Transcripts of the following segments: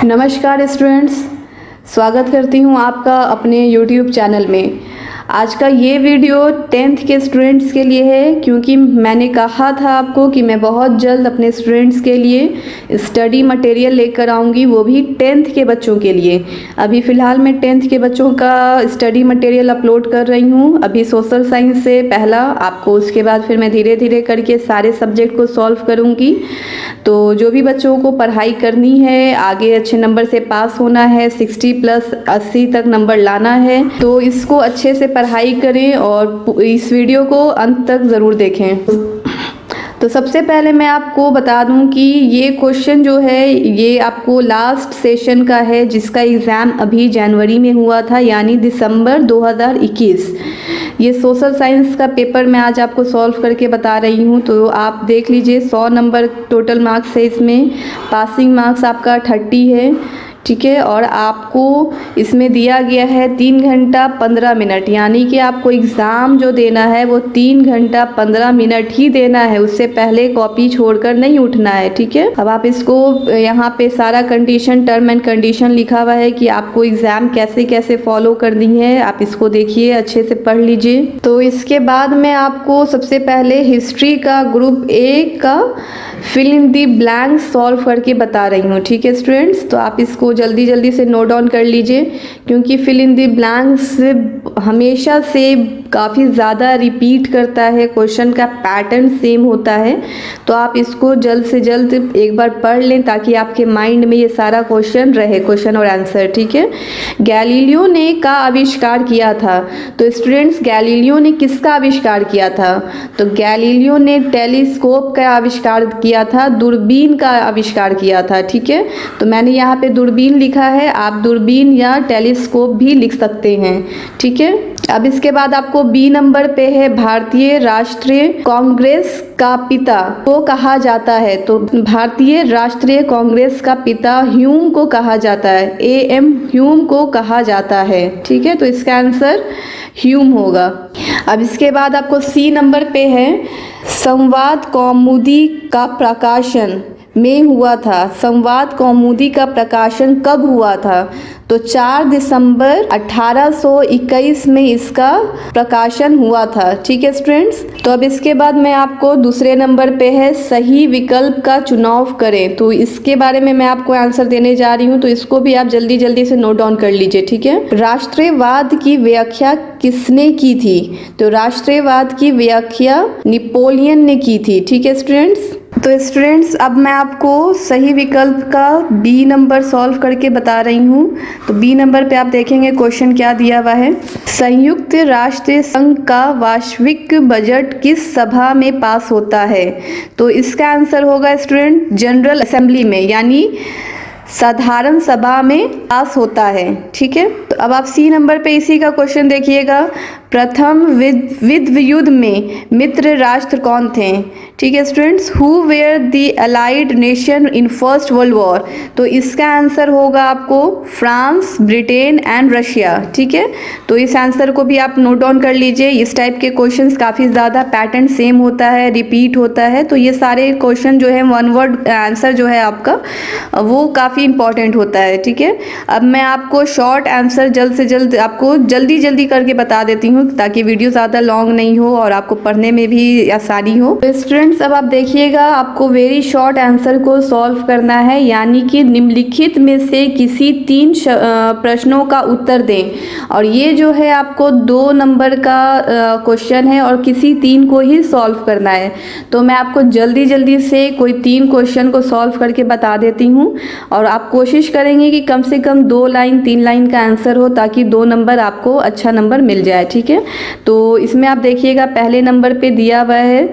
नमस्कार स्टूडेंट्स, स्वागत करती हूँ आपका अपने YouTube चैनल में। आज का ये वीडियो 10th के स्टूडेंट्स के लिए है, क्योंकि मैंने कहा था आपको कि मैं बहुत जल्द अपने स्टूडेंट्स के लिए स्टडी मटेरियल लेकर आऊँगी, वो भी 10th के बच्चों के लिए। अभी फ़िलहाल मैं 10th के बच्चों का स्टडी मटेरियल अपलोड कर रही हूँ। अभी सोशल साइंस से पहला आपको, उसके बाद फिर मैं धीरे धीरे करके सारे सब्जेक्ट को सॉल्व करूँगी। तो जो भी बच्चों को पढ़ाई करनी है, आगे अच्छे नंबर से पास होना है, 60+80 तक नंबर लाना है, तो इसको अच्छे से पढ़ाई करें और इस वीडियो को अंत तक ज़रूर देखें। तो सबसे पहले मैं आपको बता दूं कि ये क्वेश्चन जो है ये आपको लास्ट सेशन का है, जिसका एग्ज़ाम अभी जनवरी में हुआ था, यानी दिसंबर 2021। ये सोशल साइंस का पेपर मैं आज आपको सॉल्व करके बता रही हूँ। तो आप देख लीजिए, 100 नंबर टोटल मार्क्स है इसमें। पासिंग मार्क्स आपका 30 है, ठीक है। और आपको इसमें दिया गया है 3 घंटा 15 मिनट, यानी कि आपको एग्ज़ाम जो देना है वो 3 घंटा 15 मिनट ही देना है, उससे पहले कॉपी छोड़कर नहीं उठना है, ठीक है। अब आप इसको, यहाँ पे सारा कंडीशन, टर्म एंड कंडीशन लिखा हुआ है कि आपको एग्ज़ाम कैसे कैसे फॉलो करनी है। आप इसको देखिए, अच्छे से पढ़ लीजिए। तो इसके बाद मैं आपको सबसे पहले हिस्ट्री का ग्रुप ए का fill in the blank solve करके बता रही हूँ, ठीक है स्टूडेंट्स। तो आप इसको जल्दी जल्दी से नोट डाउन कर लीजिए, क्योंकि फिल इन दी ब्लैंक्स हमेशा से काफ़ी ज़्यादा रिपीट करता है, क्वेश्चन का पैटर्न सेम होता है। तो आप इसको जल्द से जल्द एक बार पढ़ लें, ताकि आपके माइंड में ये सारा क्वेश्चन रहे, क्वेश्चन और आंसर, ठीक है। गैलीलियो ने का आविष्कार किया था। तो स्टूडेंट्स, गैलीलियो ने किसका आविष्कार किया था? तो गैलीलियो ने टेलीस्कोप का आविष्कार किया था, दूरबीन का आविष्कार किया था, ठीक है। तो मैंने यहाँ पे दूरबीन लिखा है, आप दूरबीन या टेलीस्कोप भी लिख सकते हैं, ठीक है। अब इसके बाद आपको बी नंबर पे है, भारतीय राष्ट्रीय कांग्रेस का पिता को कहा जाता है। तो भारतीय राष्ट्रीय कांग्रेस का पिता ह्यूम को कहा जाता है, AM ह्यूम को कहा जाता है, ठीक है। तो इसका आंसर ह्यूम होगा। अब इसके बाद आपको सी नंबर पे है, संवाद कौमुदी का प्रकाशन में हुआ था। संवाद कौमुदी का प्रकाशन कब हुआ था? तो 4 दिसंबर 1821 में इसका प्रकाशन हुआ था, ठीक है स्टूडेंट्स। तो अब इसके बाद मैं आपको दूसरे नंबर पे है, सही विकल्प का चुनाव करें। तो इसके बारे में मैं आपको आंसर देने जा रही हूँ, तो इसको भी आप जल्दी जल्दी से नोट डाउन कर लीजिए, ठीक है। राष्ट्रवाद की व्याख्या किसने की थी? तो राष्ट्रवाद की व्याख्या नेपोलियन ने की थी, ठीक है स्टूडेंट्स। तो स्टूडेंट्स, अब मैं आपको सही विकल्प का बी नंबर सॉल्व करके बता रही हूँ। तो बी नंबर पे आप देखेंगे क्वेश्चन क्या दिया हुआ है, संयुक्त राष्ट्र संघ का वार्षिक बजट किस सभा में पास होता है? तो इसका आंसर होगा स्टूडेंट, जनरल असेंबली में, यानी साधारण सभा में पास होता है, ठीक है। तो अब आप सी नंबर पे इसी का क्वेश्चन देखिएगा, प्रथम विश्व युद्ध में मित्र राष्ट्र कौन थे? ठीक है students, who were the allied nation in First World War? तो इसका आंसर होगा आपको फ्रांस, ब्रिटेन एंड रशिया, ठीक है। तो इस आंसर को भी आप नोट डाउन कर लीजिए। इस टाइप के क्वेश्चंस काफ़ी ज़्यादा पैटर्न सेम होता है, रिपीट होता है। तो ये सारे क्वेश्चन जो है, वन वर्ड आंसर जो है आपका, वो काफ़ी इंपॉर्टेंट होता है, ठीक है। अब मैं आपको शॉर्ट आंसर जल्द से जल्द आपको जल्दी जल्दी करके बता देती हूँ, ताकि वीडियो ज़्यादा लॉन्ग नहीं हो और आपको पढ़ने में भी आसानी हो। तो स्टूडेंट्स, अब आप देखिएगा, आपको वेरी शॉर्ट आंसर को सॉल्व करना है, यानी कि निम्नलिखित में से किसी 3 प्रश्नों का उत्तर दें। और ये जो है आपको 2 नंबर का क्वेश्चन है और किसी 3 को ही सॉल्व करना है। तो मैं आपको जल्दी जल्दी से कोई 3 क्वेश्चन को सॉल्व करके बता देती हूँ, और आप कोशिश करेंगे कि कम से कम 2 लाइन 3 लाइन का आंसर हो, ताकि 2 नंबर आपको अच्छा नंबर मिल जाए, ठीक है। तो इसमें आप देखिएगा, पहले नंबर पे दिया हुआ है,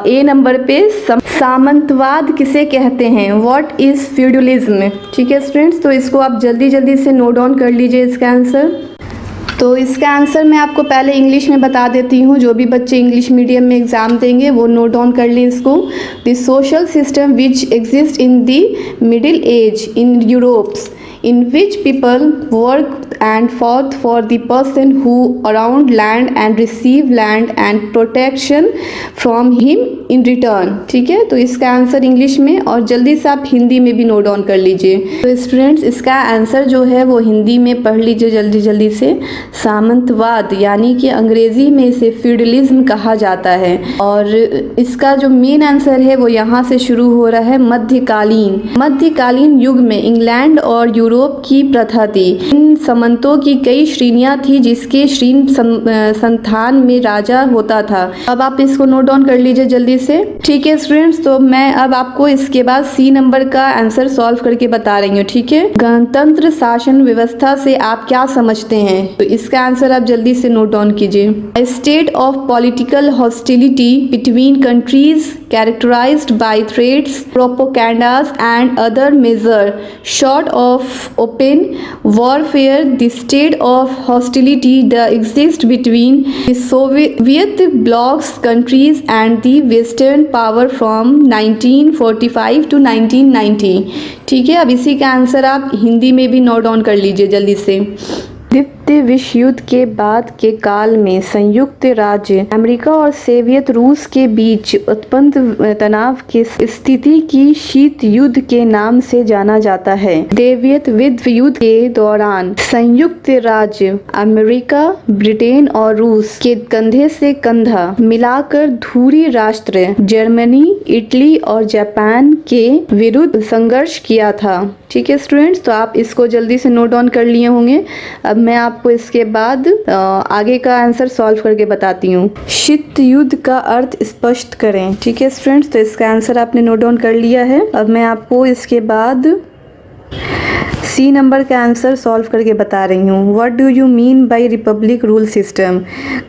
ए नंबर पे, सामंतवाद किसे कहते हैं? What is feudalism? ठीक है स्टूडेंट्स, तो इसको आप जल्दी जल्दी से नोट डाउन कर लीजिए इसका आंसर। तो इसका आंसर मैं आपको पहले इंग्लिश में बता देती हूँ। जो भी बच्चे इंग्लिश मीडियम में एग्ज़ाम देंगे वो नोट डाउन कर लें इसको। The social system which exist in the middle age in Europe's in which people worked and fought for the person who around land and receive land and protection from him in return। ठीक है, तो इसका answer English में और जल्दी से आप हिंदी में भी नोट डाउन कर लीजिए। तो स्टूडेंट्स इसका आंसर जो है वो हिंदी में पढ़ लीजिए जल्दी जल्दी से। सामंतवाद यानी कि अंग्रेजी में इसे फ्यूडलिज्म कहा जाता है और इसका जो मेन आंसर है वो यहाँ से शुरू हो रहा है मध्यकालीन युग में इंग्लैंड और यूरोप की प्रथा थी। इन सामंतों की कई श्रेणियां थी जिसके संस्थान में राजा होता था। अब आप इसको नोट डाउन कर लीजिए जल्दी से। ठीक है स्टूडेंट्स, तो मैं अब आपको इसके बाद सी नंबर का आंसर सॉल्व करके बता रही हूँ। ठीक है, गणतंत्र शासन व्यवस्था से आप क्या समझते हैं? तो इसका आंसर आप जल्दी से नोट डाउन कीजिए। State of political hostility between countries characterized by threats, propagandas and other measures short of open warfare. The state of hostility that exists between the Soviet bloc countries and the Western power from 1945 to 1990। ठीक है, अब इसी का answer आप हिंदी में भी note down कर लीजिए जल्दी से। द्वितीय विश्व युद्ध के बाद के काल में संयुक्त राज्य अमेरिका और सोवियत रूस के बीच उत्पन्न तनाव की स्थिति की शीत युद्ध के नाम से जाना जाता है। द्वितीय विश्व युद्ध के दौरान संयुक्त राज्य अमेरिका, ब्रिटेन और रूस के कंधे से कंधा मिलाकर धुरी राष्ट्र जर्मनी, इटली और जापान के विरुद्ध संघर्ष किया था। ठीक है स्टूडेंट्स, तो आप इसको जल्दी से नोट डाउन कर लिए होंगे। अब मैं आपको इसके बाद आगे का आंसर सॉल्व करके बताती हूँ। शीत युद्ध का अर्थ स्पष्ट करें। ठीक है स्टूडेंट्स, तो इसका आंसर आपने नोट डाउन कर लिया है। अब मैं आपको इसके बाद सी नंबर का आंसर सॉल्व करके बता रही हूँ। What do you mean by Republic rule system?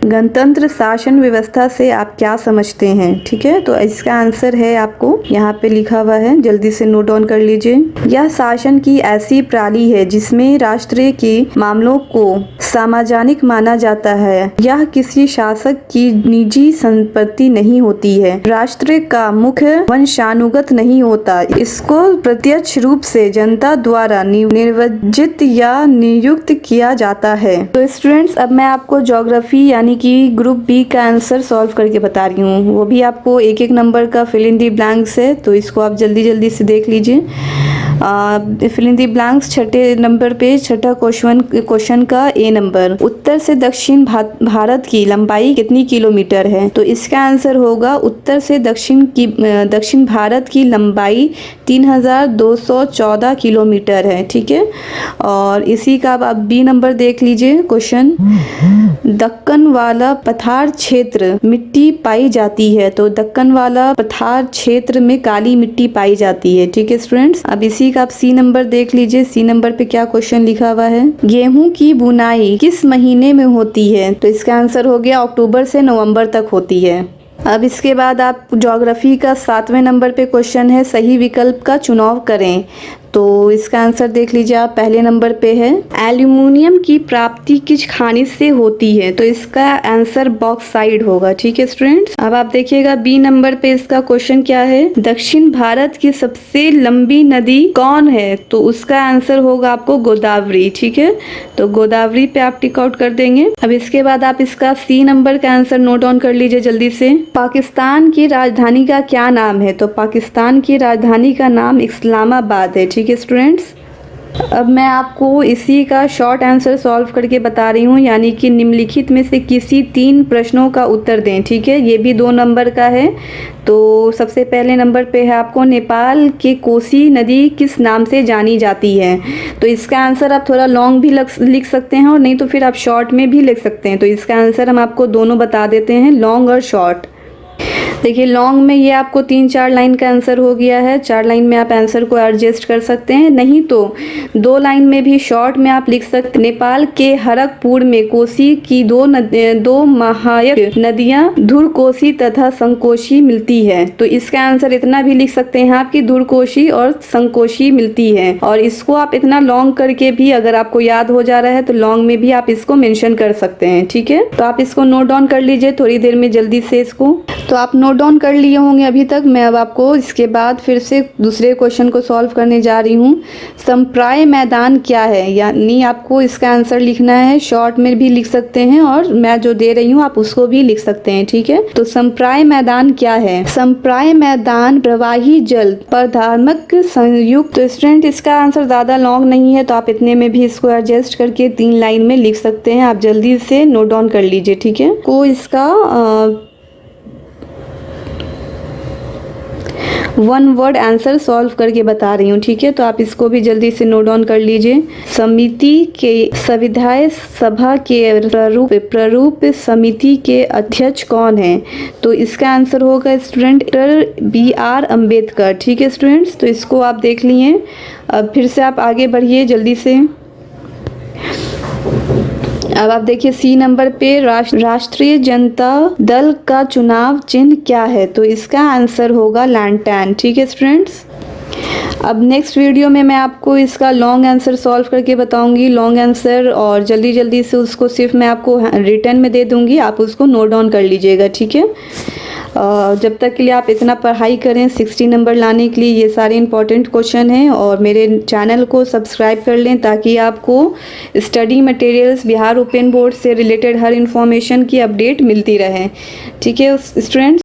गणतंत्र शासन व्यवस्था से आप क्या समझते हैं? ठीक है, तो इसका आंसर है आपको यहाँ पे लिखा हुआ है, जल्दी से नोट डाउन कर लीजिए। यह शासन की ऐसी प्रणाली है जिसमें राष्ट्र के मामलों को सार्वजनिक माना जाता है। यह किसी शासक की निजी संपत्ति नहीं होती है। राष्ट्र का मुख्य वंशानुगत नहीं होता। इसको प्रत्यक्ष रूप से जनता द्वारा निर्वाचित या नियुक्त किया जाता है। तो स्टूडेंट्स, अब मैं आपको ज्योग्राफी यानी कि ग्रुप बी का आंसर सॉल्व करके बता रही हूँ। वो भी आपको एक एक नंबर का फिल इन दी ब्लैंक्स है, तो इसको आप जल्दी जल्दी से देख लीजिए। फिल इन दी ब्लैंक्स छठे नंबर पे छठा क्वेश्चन का ए नंबर, उत्तर से दक्षिण भारत की लंबाई कितनी किलोमीटर है? तो इसका आंसर होगा उत्तर से दक्षिण भारत की लंबाई 3214 किलोमीटर है। ठीक है, और इसी का आप बी नंबर देख लीजिए क्वेश्चन। दक्कन वाला पठार क्षेत्र मिट्टी पाई जाती है, तो दक्कन वाला पठार क्षेत्र में काली मिट्टी पाई जाती है। ठीक है स्टूडेंट्स, अब इसी का आप सी नंबर देख लीजिए। सी नंबर पे क्या क्वेश्चन लिखा हुआ है? गेहूं की बुनाई किस महीने में होती है? तो इसका आंसर हो गया अक्टूबर से नवंबर तक होती है। अब इसके बाद आप ज्योग्राफी का 7वें नंबर पे क्वेश्चन है, सही विकल्प का चुनाव करें। तो इसका आंसर देख लीजिए आप, पहले नंबर पे है एल्यूमिनियम की प्राप्ति किस खनिज से होती है? तो इसका आंसर बॉक्साइट होगा। ठीक है स्टूडेंट्स, अब आप देखिएगा बी नंबर पे इसका क्वेश्चन क्या है? दक्षिण भारत की सबसे लंबी नदी कौन है? तो उसका आंसर होगा आपको गोदावरी। ठीक है, तो गोदावरी पे आप टिक आउट कर देंगे। अब इसके बाद आप इसका सी नंबर का आंसर नोट डाउन कर लीजिए जल्दी से। पाकिस्तान की राजधानी का क्या नाम है? तो पाकिस्तान की राजधानी का नाम इस्लामाबाद है। ठीक है स्टूडेंट्स, अब मैं आपको इसी का शॉर्ट आंसर सॉल्व करके बता रही हूँ, यानी कि निम्नलिखित में से किसी 3 प्रश्नों का उत्तर दें। ठीक है, ये भी 2 नंबर का है। तो सबसे पहले नंबर पे है आपको नेपाल के कोसी नदी किस नाम से जानी जाती है? तो इसका आंसर आप थोड़ा लॉन्ग भी लिख सकते हैं और नहीं तो फिर आप शॉर्ट में भी लिख सकते हैं। तो इसका आंसर हम आपको दोनों बता देते हैं, लॉन्ग और शॉर्ट। देखिए लॉन्ग में ये आपको 3-4 लाइन का आंसर हो गया है, 4 लाइन में आप आंसर को एडजस्ट कर सकते हैं, नहीं तो 2 लाइन में भी शॉर्ट में आप लिख सकते हैं। नेपाल के खड़गपुर में कोसी की 2 महायक नदियां धुरकोशी तथा संकोशी मिलती है। तो इसका आंसर इतना भी लिख सकते हैं आप कि धुरकोशी और संकोशी मिलती है। और इसको आप इतना लॉन्ग करके भी अगर आपको याद हो जा रहा है तो लॉन्ग में भी आप इसको मेंशन कर सकते हैं। ठीक है, तो आप इसको नोट डाउन कर लीजिए थोड़ी देर में जल्दी से इसको। तो आप नोट नोट डाउन कर लिए होंगे अभी तक। मैं अब आपको इसके बाद फिर से दूसरे क्वेश्चन को सॉल्व करने जा रही हूँ। समप्राय मैदान क्या है, यानी आपको इसका आंसर लिखना है। शॉर्ट में भी लिख सकते हैं और मैं जो दे रही हूँ आप उसको भी लिख सकते हैं, ठीक है। तो समप्राय मैदान क्या है? समप्राय मैदान प्रवाही जल पदार्मक संयुक्त। तो स्टूडेंट इसका आंसर ज़्यादा लॉन्ग नहीं है, तो आप इतने में भी इसको एडजस्ट करके 3 लाइन में लिख सकते हैं। आप जल्दी से नोट डाउन कर लीजिए, ठीक है। को इसका 1 वर्ड आंसर सॉल्व करके बता रही हूँ, ठीक है। तो आप इसको भी जल्दी से नोट डाउन कर लीजिए। समिति के संविधायक सभा के प्रारूप समिति के अध्यक्ष कौन है? तो इसका आंसर होगा स्टूडेंट BR अम्बेडकर, ठीक है स्टूडेंट्स। तो इसको आप देख लिए। अब फिर से आप आगे बढ़िए जल्दी से। अब आप देखिए सी नंबर पे राष्ट्रीय जनता दल का चुनाव चिन्ह क्या है? तो इसका आंसर होगा लैंटर्न, ठीक है स्टूडेंट्स। अब नेक्स्ट वीडियो में मैं आपको इसका लॉन्ग आंसर सॉल्व करके बताऊंगी, लॉन्ग आंसर, और जल्दी जल्दी से उसको सिर्फ मैं आपको रिटर्न में दे दूंगी, आप उसको नोट डाउन कर लीजिएगा, ठीक है। जब तक के लिए आप इतना पढ़ाई करें 60 नंबर लाने के लिए, ये सारे इंपॉर्टेंट क्वेश्चन हैं। और मेरे चैनल को सब्सक्राइब कर लें ताकि आपको study materials Bihar open board से रिलेटेड हर इंफॉर्मेशन की अपडेट मिलती रहे, ठीक है स्टूडेंट्स।